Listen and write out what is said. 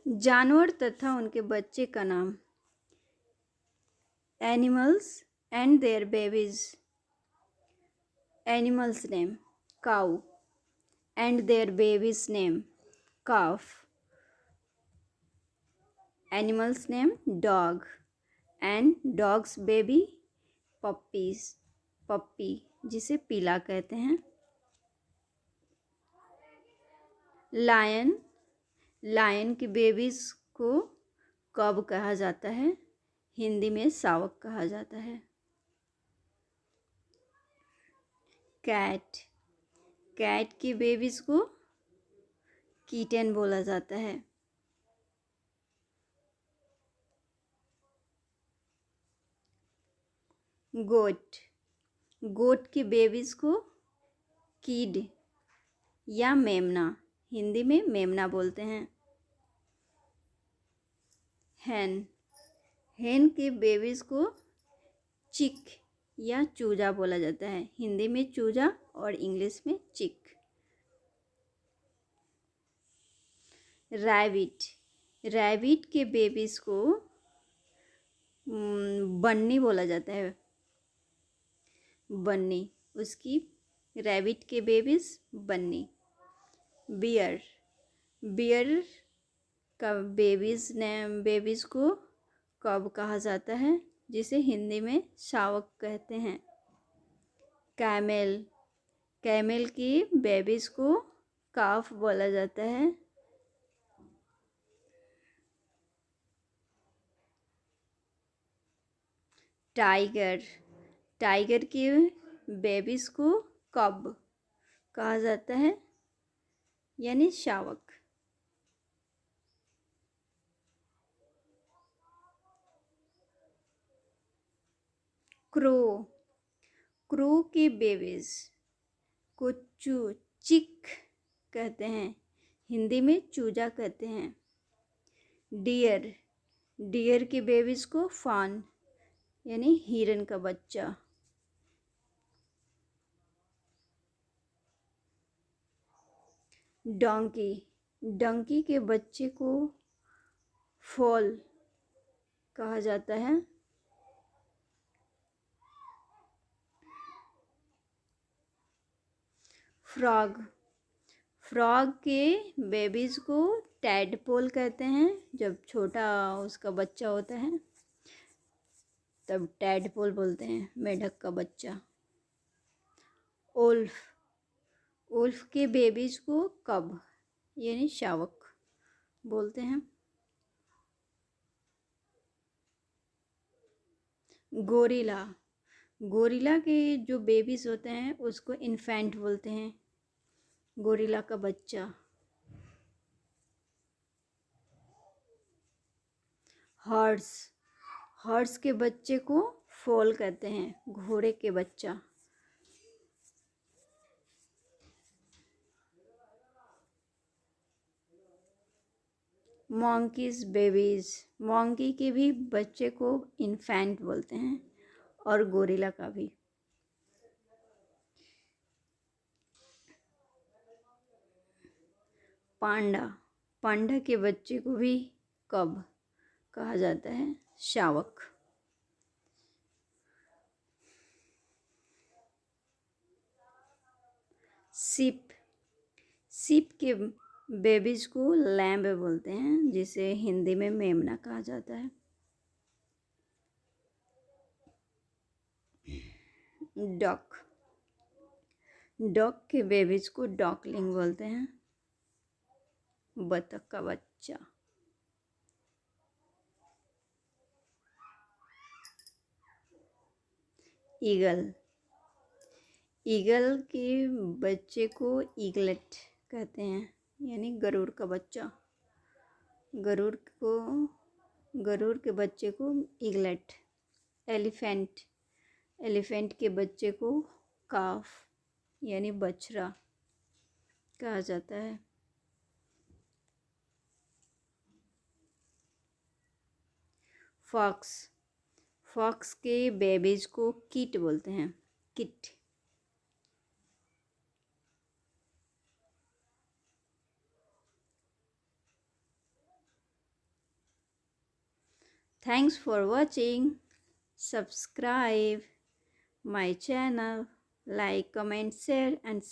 जानवर तथा उनके बच्चे का नाम। Animals and there babies. Animals name cow and there babies name calf. Animals name dog and dog's baby puppy जिसे पीला कहते हैं। लायन के बेबीज को कब कहा जाता है? हिंदी में शावक कहा जाता है। कैट के बेबीज को कीटन बोला जाता है। गोट के बेबीज को कीड या मेमना, हिंदी में मेमना बोलते हैं। हेन के बेबीज को चिक या चूजा बोला जाता है, हिंदी में चूजा और इंग्लिश में चिक। रैबिट के बेबीज को बन्नी बोला जाता है। बन्नी, उसकी रैबिट के बेबीज बन्नी। बियर का बेबीज को कब कहा जाता है? जिसे हिंदी में शावक कहते हैं। कैमल की बेबीज को काफ बोला जाता है। टाइगर के बेबीज को कब कहा जाता है, यानी शावक। क्रो के बेबीज को चिक कहते हैं, हिंदी में चूजा कहते हैं। डियर के बेबीज को फान यानी हिरन का बच्चा। डंकी के बच्चे को फॉल कहा जाता है। फ्रॉग के बेबीज को टैडपोल कहते हैं। जब छोटा उसका बच्चा होता है तब टैडपोल बोलते हैं, मेढक का बच्चा। ओल्फ के बेबीज को कब यानी शावक बोलते हैं। गोरिल्ला के जो बेबीज होते हैं उसको इन्फेंट बोलते हैं, गोरिल्ला का बच्चा। हॉर्स के बच्चे को फोल कहते हैं, घोड़े के बच्चा। मॉन्की के भी बच्चे को इन्फेंट बोलते हैं और गोरिल्ला का भी। पांडा के बच्चे को भी कब कहा जाता है, शावक। सीप के बेबीज को लैम्ब बोलते हैं, जिसे हिंदी में मेमना कहा जाता है। डक के बेबीज को डॉकलिंग बोलते हैं, बतख का बच्चा। ईगल के बच्चे को ईगलेट कहते हैं, यानी गरुड़ का बच्चा। गरुड़ के बच्चे को ईगलेट। एलिफेंट के बच्चे को काफ यानी बछड़ा कहा जाता है। फॉक्स के बेबीज को किट बोलते हैं, kit. Thanks for watching. Subscribe my channel. Like, comment, share and